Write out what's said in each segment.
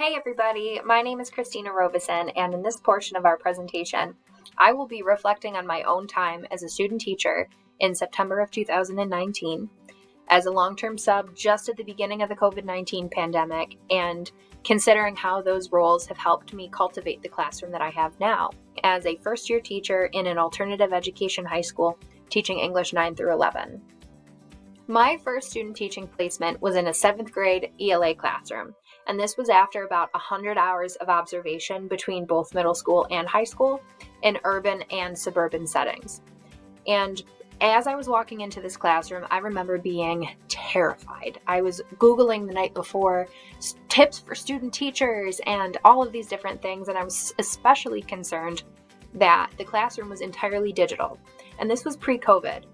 Hey everybody, my name is Christina Robeson, and in this portion of our presentation, I will be reflecting on my own time as a student teacher in September of 2019, as a long-term sub just at the beginning of the COVID-19 pandemic, and considering how those roles have helped me cultivate the classroom that I have now, as a first-year teacher in an alternative education high school, teaching English 9 through 11. My first student teaching placement was in a 7th grade ELA classroom, and this was after about 100 hours of observation between both middle school and high school in urban and suburban settings. And as I was walking into this classroom, I remember being terrified. I was Googling the night before tips for student teachers and all of these different things, and I was especially concerned that the classroom was entirely digital, and this was pre-COVID.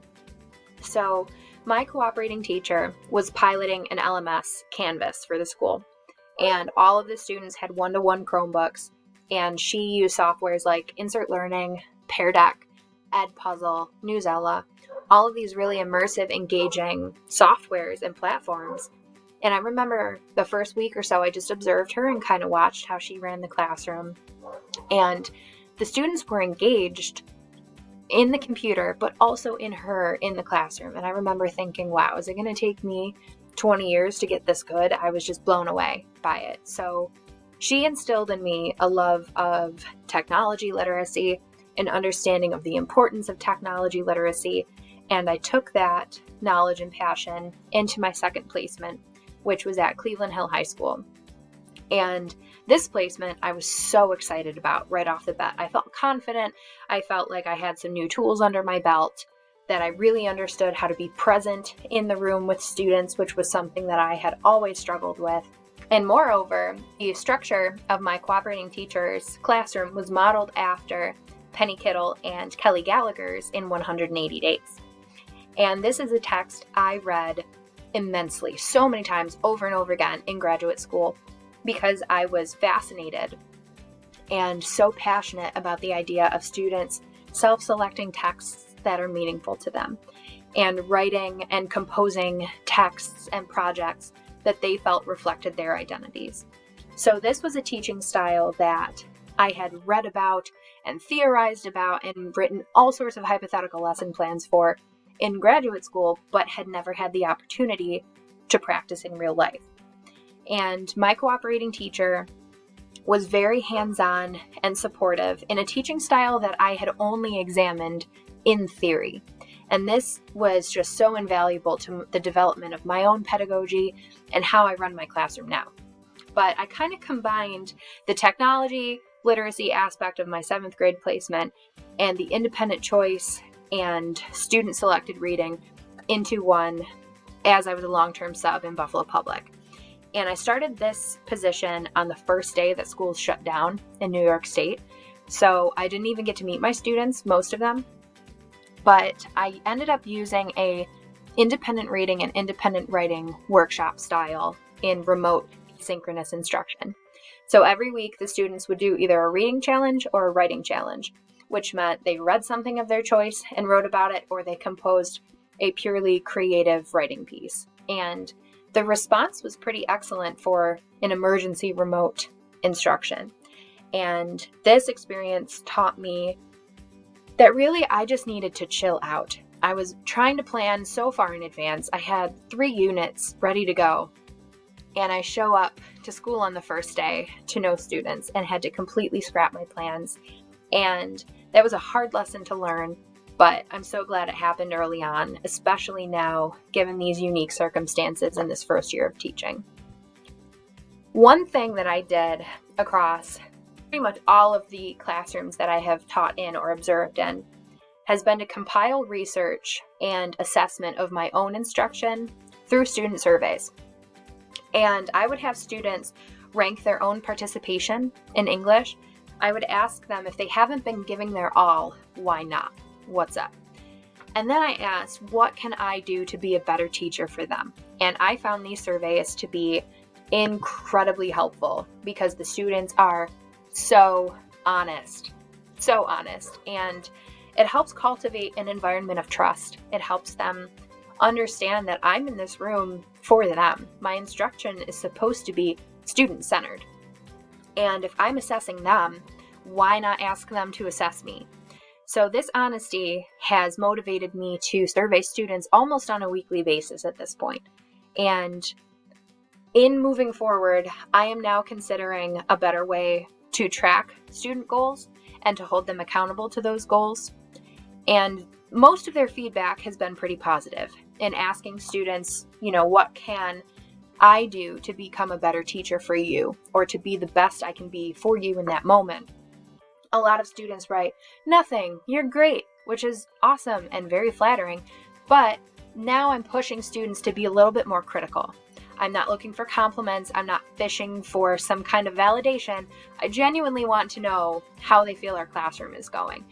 So my cooperating teacher was piloting an LMS Canvas for the school, and all of the students had one-to-one Chromebooks, and she used softwares like Insert Learning, Pear Deck, Edpuzzle, Newsela, all of these really immersive, engaging softwares and platforms. And I remember the first week or so, I just observed her and kind of watched how she ran the classroom. And the students were engaged in the computer, but also in her in the classroom. And I remember thinking, wow, is it going to take me 20 years to get this good? I was just blown away by it. So she instilled in me a love of technology literacy, an understanding of the importance of technology literacy, and I took that knowledge and passion into my second placement, which was at Cleveland Hill High School. And this placement I was so excited about right off the bat. I felt confident. I felt like I had some new tools under my belt, that I really understood how to be present in the room with students, which was something that I had always struggled with. And moreover, the structure of my cooperating teacher's classroom was modeled after Penny Kittle and Kelly Gallagher's in 180 Days. And this is a text I read immensely, so many times over and over again in graduate school, because I was fascinated and so passionate about the idea of students self-selecting texts that are meaningful to them and writing and composing texts and projects that they felt reflected their identities. So this was a teaching style that I had read about and theorized about and written all sorts of hypothetical lesson plans for in graduate school, but had never had the opportunity to practice in real life. And my cooperating teacher was very hands-on and supportive in a teaching style that I had only examined in theory. And this was just so invaluable to the development of my own pedagogy and how I run my classroom now. But I kind of combined the technology literacy aspect of my 7th grade placement and the independent choice and student-selected reading into one as I was a long-term sub in Buffalo Public. And I started this position on the first day that schools shut down in New York State. So I didn't even get to meet my students, most of them. But I ended up using a independent reading and independent writing workshop style in remote synchronous instruction. So every week the students would do either a reading challenge or a writing challenge, which meant they read something of their choice and wrote about it, or they composed a purely creative writing piece. And the response was pretty excellent for an emergency remote instruction. And this experience taught me that really I just needed to chill out. I was trying to plan so far in advance. I had 3 units ready to go. And I show up to school on the first day to no students and had to completely scrap my plans. And that was a hard lesson to learn, but I'm so glad it happened early on, especially now, given these unique circumstances in this first year of teaching. One thing that I did across pretty much all of the classrooms that I have taught in or observed in has been to compile research and assessment of my own instruction through student surveys. And I would have students rank their own participation in English. I would ask them if they haven't been giving their all, why not? What's up? And then I asked, what can I do to be a better teacher for them? And I found these surveys to be incredibly helpful because the students are so honest, and it helps cultivate an environment of trust. It helps them understand that I'm in this room for them. My instruction is supposed to be student-centered. And if I'm assessing them, why not ask them to assess me? So this honesty has motivated me to survey students almost on a weekly basis at this point. And in moving forward, I am now considering a better way to track student goals and to hold them accountable to those goals. And most of their feedback has been pretty positive in asking students, what can I do to become a better teacher for you, or to be the best I can be for you in that moment? A lot of students write, "Nothing, you're great," which is awesome and very flattering. But now I'm pushing students to be a little bit more critical. I'm not looking for compliments. I'm not fishing for some kind of validation. I genuinely want to know how they feel our classroom is going.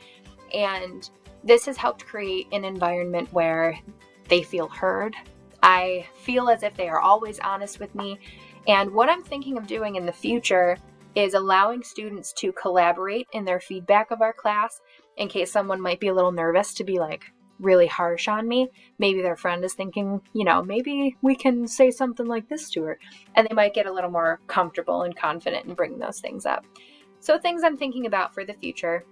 And this has helped create an environment where they feel heard. I feel as if they are always honest with me. And what I'm thinking of doing in the future is allowing students to collaborate in their feedback of our class, in case someone might be a little nervous to be really harsh on me. Maybe their friend is thinking, maybe we can say something like this to her. And they might get a little more comfortable and confident in bringing those things up. So things I'm thinking about for the future.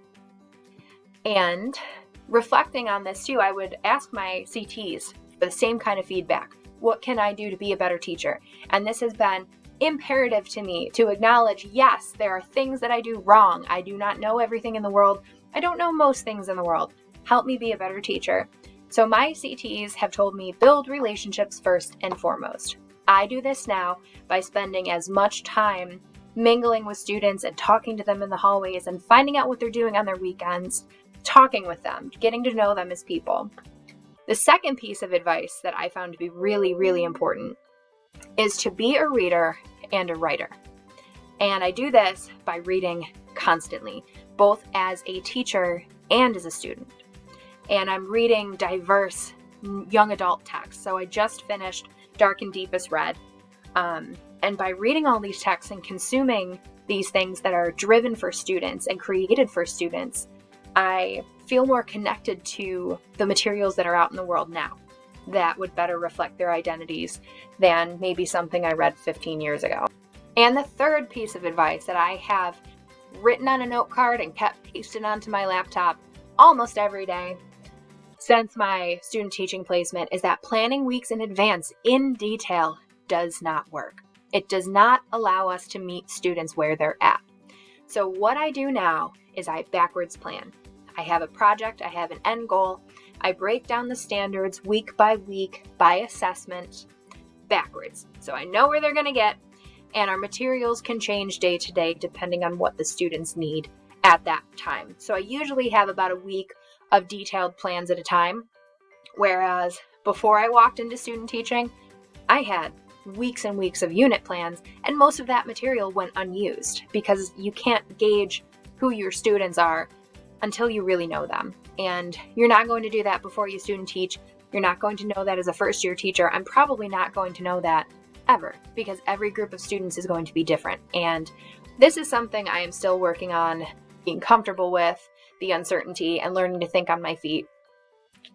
And reflecting on this too, I would ask my CTs for the same kind of feedback. What can I do to be a better teacher? And this has been imperative to me to acknowledge, yes, there are things that I do wrong. I do not know everything in the world. I don't know most things in the world. Help me be a better teacher. So my CTs have told me, build relationships first and foremost. I do this now by spending as much time mingling with students and talking to them in the hallways and finding out what they're doing on their weekends, talking with them, getting to know them as people. The second piece of advice that I found to be really, really important is to be a reader and a writer. And I do this by reading constantly, both as a teacher and as a student. And I'm reading diverse young adult texts. So I just finished Dark and Deepest Red. And by reading all these texts and consuming these things that are driven for students and created for students, I feel more connected to the materials that are out in the world now that would better reflect their identities than maybe something I read 15 years ago. And the third piece of advice that I have written on a note card and kept pasted onto my laptop almost every day since my student teaching placement is that planning weeks in advance in detail does not work. It does not allow us to meet students where they're at. So what I do now is I backwards plan. I have a project, I have an end goal. I break down the standards week by week by assessment backwards. So I know where they're going to get, and our materials can change day to day depending on what the students need at that time. So I usually have about a week of detailed plans at a time, whereas before I walked into student teaching, I had weeks and weeks of unit plans, and most of that material went unused because you can't gauge who your students are until you really know them. And you're not going to do that before you student teach. You're not going to know that as a first year teacher. I'm probably not going to know that ever because every group of students is going to be different. And this is something I am still working on being comfortable with, the uncertainty, and learning to think on my feet.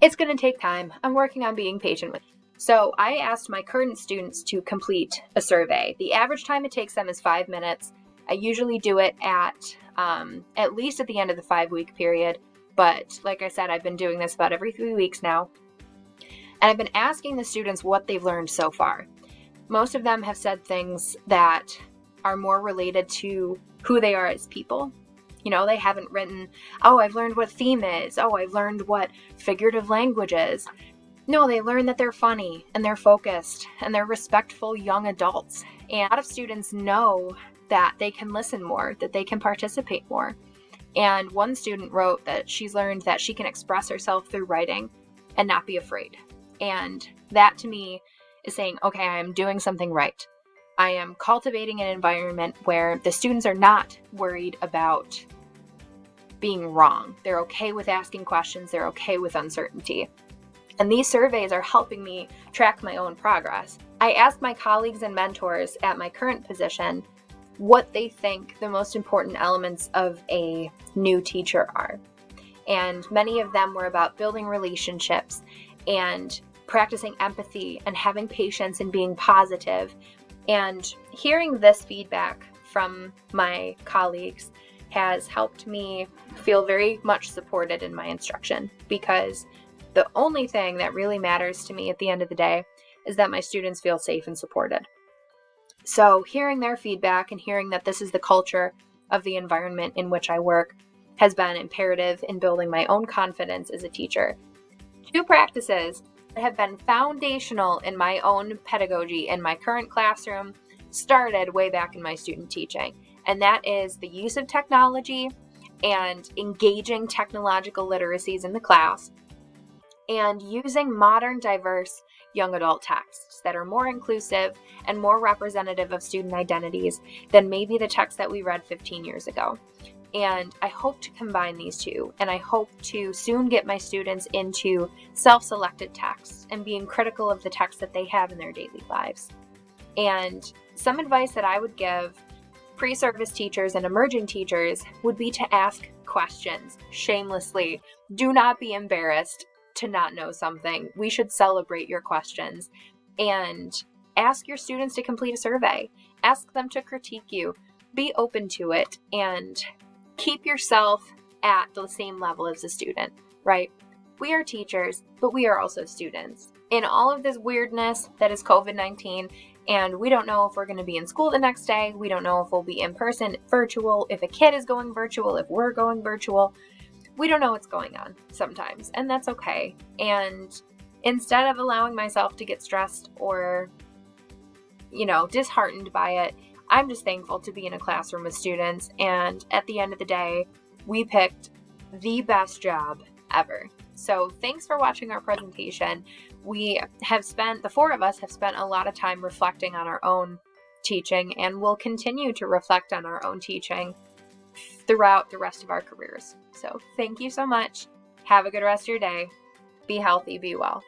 It's going to take time. I'm working on being patient with it. So I asked my current students to complete a survey. The average time it takes them is 5 minutes. I usually do it at least at the end of the 5-week period. But like I said, I've been doing this about every 3 weeks now. And I've been asking the students what they've learned so far. Most of them have said things that are more related to who they are as people. They haven't written, oh, I've learned what theme is. Oh, I've learned what figurative language is. No, they learn that they're funny and they're focused and they're respectful young adults. And a lot of students know that they can listen more, that they can participate more. And one student wrote that she's learned that she can express herself through writing and not be afraid. And that to me is saying, okay, I am doing something right. I am cultivating an environment where the students are not worried about being wrong. They're okay with asking questions. They're okay with uncertainty. And these surveys are helping me track my own progress. I asked my colleagues and mentors at my current position what they think the most important elements of a new teacher are. And many of them were about building relationships and practicing empathy and having patience and being positive. And hearing this feedback from my colleagues has helped me feel very much supported in my instruction, because the only thing that really matters to me at the end of the day is that my students feel safe and supported. So hearing their feedback and hearing that this is the culture of the environment in which I work has been imperative in building my own confidence as a teacher. 2 practices that have been foundational in my own pedagogy in my current classroom started way back in my student teaching, and that is the use of technology and engaging technological literacies in the class, and using modern, diverse young adult texts that are more inclusive and more representative of student identities than maybe the text that we read 15 years ago. And I hope to combine these two, and I hope to soon get my students into self-selected texts and being critical of the text that they have in their daily lives. And some advice that I would give pre-service teachers and emerging teachers would be to ask questions shamelessly. Do not be embarrassed to not know something. We should celebrate your questions. And ask your students to complete a survey. Ask them to critique you. Be open to it, and keep yourself at the same level as a student, right? We are teachers, but we are also students. In all of this weirdness that is COVID-19, and we don't know if we're going to be in school the next day, we don't know if we'll be in person, virtual, if a kid is going virtual, if we're going virtual, we don't know what's going on sometimes, and that's okay. And instead of allowing myself to get stressed or, disheartened by it, I'm just thankful to be in a classroom with students, and at the end of the day, we picked the best job ever. So thanks for watching our presentation. The 4 of us have spent a lot of time reflecting on our own teaching, and we'll continue to reflect on our own teaching throughout the rest of our careers. So thank you so much. Have a good rest of your day. Be healthy, be well.